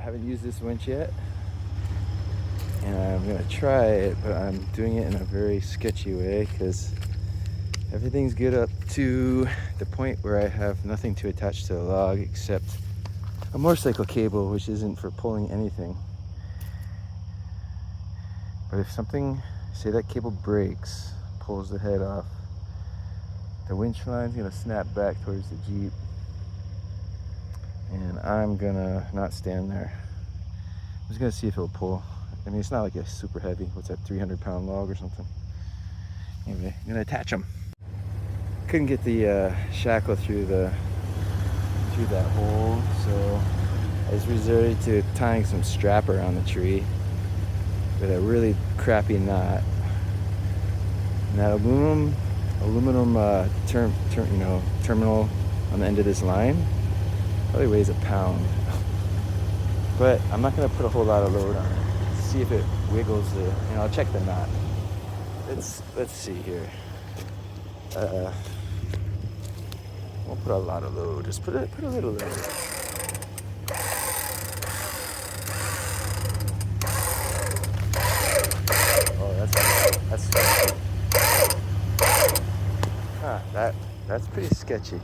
haven't used this winch yet, and I'm gonna try it, but I'm doing it in a very sketchy way because everything's good up to the point where I have nothing to attach to the log except a motorcycle cable, which isn't for pulling anything. But if something, say that cable breaks, pulls the head off, the winch line's gonna snap back towards the Jeep, and I'm gonna not stand there. I'm just gonna see if it'll pull. I mean, it's not like a super heavy, what's that, 300-pound log or something. Anyway, I'm gonna attach them. Couldn't get the shackle through that hole, so I just resorted to tying some strap around the tree with a really crappy knot. And that aluminum terminal on the end of this line probably weighs a pound. But I'm not gonna put a whole lot of load on it. See if it wiggles I'll check the knot. Let's see here. Won't put a lot of load, just put a little load. Oh, that's sketchy. Huh, that's pretty sketchy.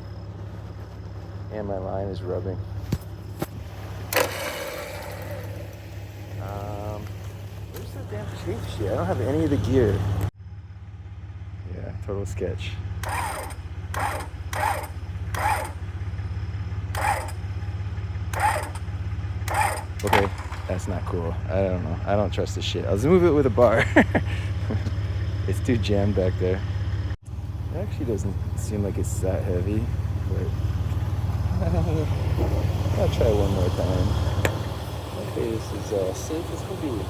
And my line is rubbing. Where's the damn chafe shit? I don't have any of the gear. Yeah, total sketch. Okay, that's not cool. I don't know. I don't trust this shit. I'll move it with a bar. It's too jammed back there. It actually doesn't seem like it's that heavy, but I'll try one more time. Okay, this is safe as can be.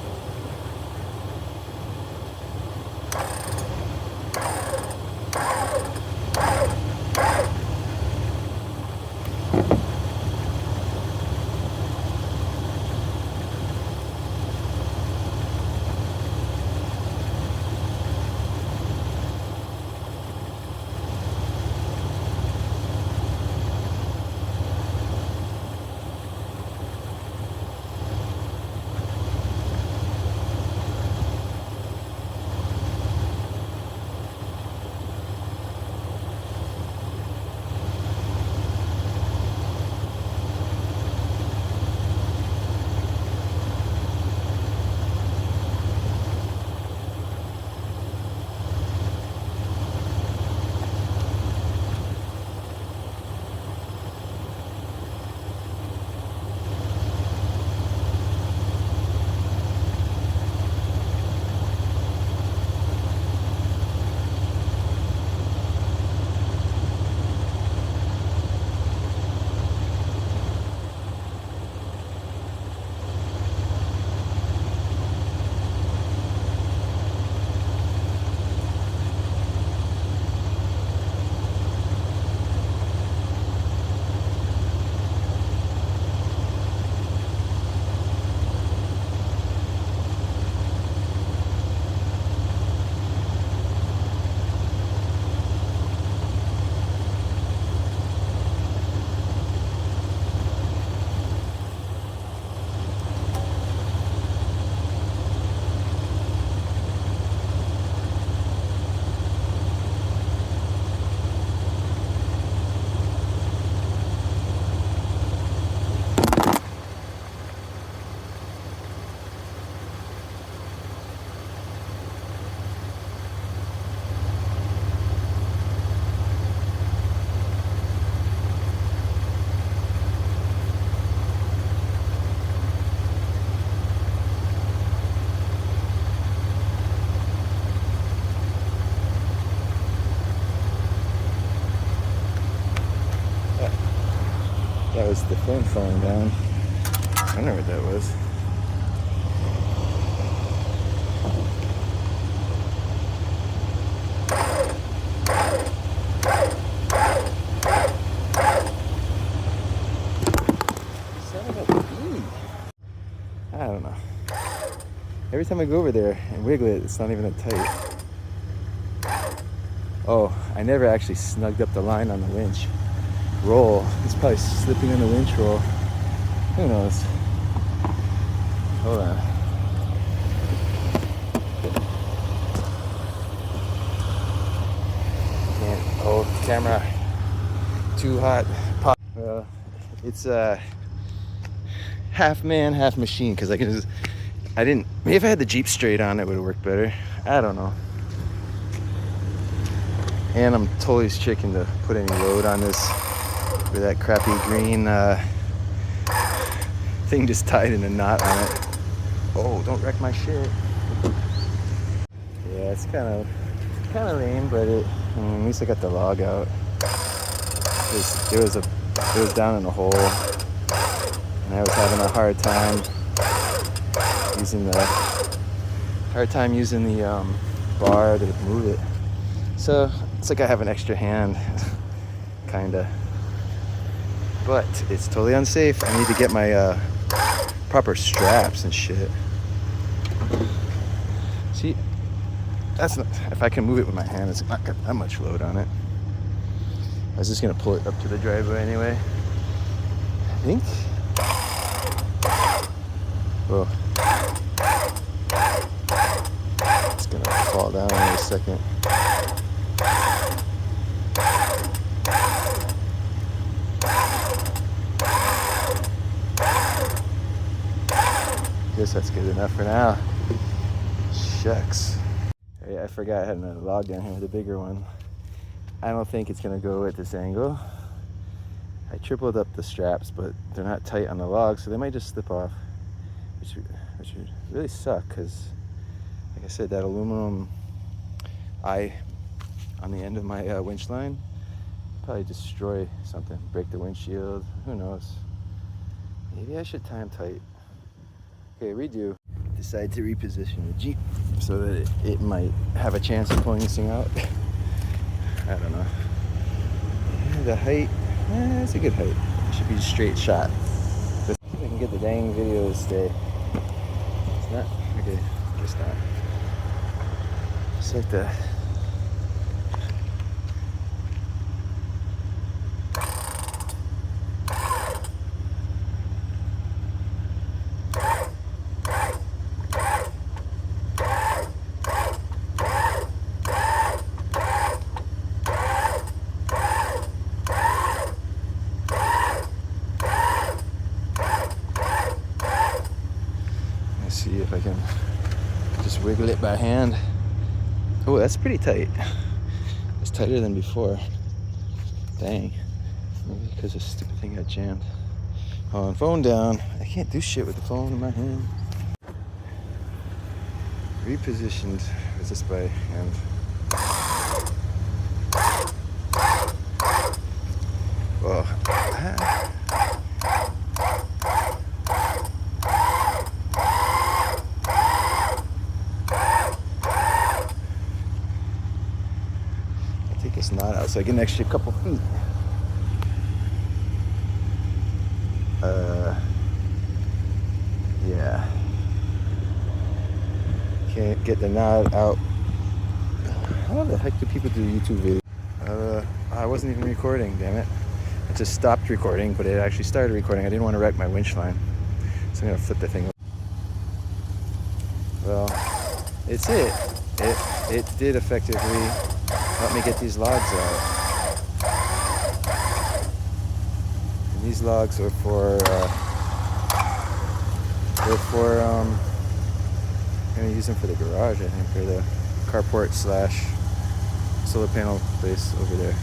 That was the phone falling down. I don't know what that was. Son of a bee. I don't know. Every time I go over there and wiggle it, it's not even that tight. Oh, I never actually snugged up the line on the winch roll. It's probably slipping on the winch roll. Who knows? Hold on. Can't hold the camera. Too hot. Pop. Well, it's half man, half machine. Because I didn't. Maybe if I had the Jeep straight on, it would have worked better. I don't know. And I'm totally chicken to put any load on this with that crappy green thing just tied in a knot on it. Oh, don't wreck my shit. Yeah, it's kind of lame, but at least I got the log out. It was down in a hole, and I was having a hard time using the bar to move it. So it's like I have an extra hand, kinda. But it's totally unsafe. I need to get my proper straps and shit. See, that's not, if I can move it with my hand, it's not got that much load on it. I was just gonna pull it up to the driveway anyway. I think. Whoa. It's gonna fall down in a second. Guess that's good enough for now. Shucks. Hey, I forgot I had another log down here with a bigger one. I don't think it's gonna go at this angle. I tripled up the straps, but they're not tight on the log, so they might just slip off, which would really suck, because like I said, that aluminum eye on the end of my winch line probably destroy something, break the windshield, who knows. Maybe I should tie them tight. Okay, redo. Decide to reposition the Jeep so that it might have a chance of pulling this thing out. I don't know. Yeah, the height, it's a good height. It should be a straight shot. Let's see if I can get the dang video to stay. It's not, okay, guess not. Just like that. See if I can just wiggle it by hand. Oh, that's pretty tight. It's tighter than before. Dang. Maybe because this stupid thing got jammed. Oh, and phone down. I can't do shit with the phone in my hand. Repositioned with this by hand. Well, it's not out, so I get an extra couple feet. Yeah. Can't get the knot out. How the heck do people do YouTube videos? I wasn't even recording, damn it. I just stopped recording, but it actually started recording. I didn't want to wreck my winch line, so I'm gonna flip the thing. Well, it's it. It did effectively help me get these logs out. And these logs are for I'm gonna use them for the garage, I think, or the carport / solar panel place over there.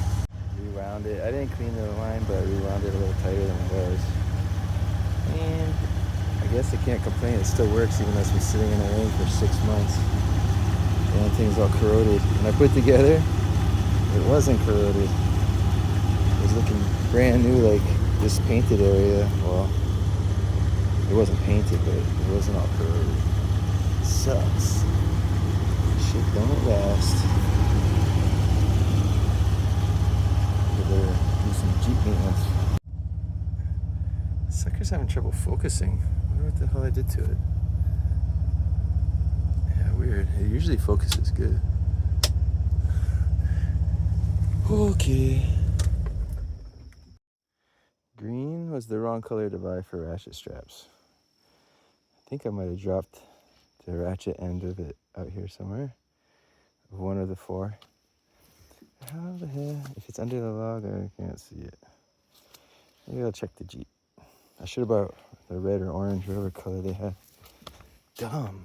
Rewound it. I didn't clean the line, but I rewound it a little tighter than it was. And I guess I can't complain. It still works, even though it's been sitting in the rain for 6 months. And thing's all corroded. When I put it together, it wasn't corroded. It was looking brand new, like this painted area. Well, it wasn't painted, but it wasn't all corroded. It sucks. Shit don't last. I better do some Jeep maintenance. Sucker's having trouble focusing. I wonder what the hell I did to it. Yeah, weird. It usually focuses good. Okay. Green was the wrong color to buy for ratchet straps. I think I might have dropped the ratchet end of it out here somewhere. One of the 4. How the hell? If it's under the log, I can't see it. Maybe I'll check the Jeep. I should have bought the red or orange, whatever color they had. Dumb.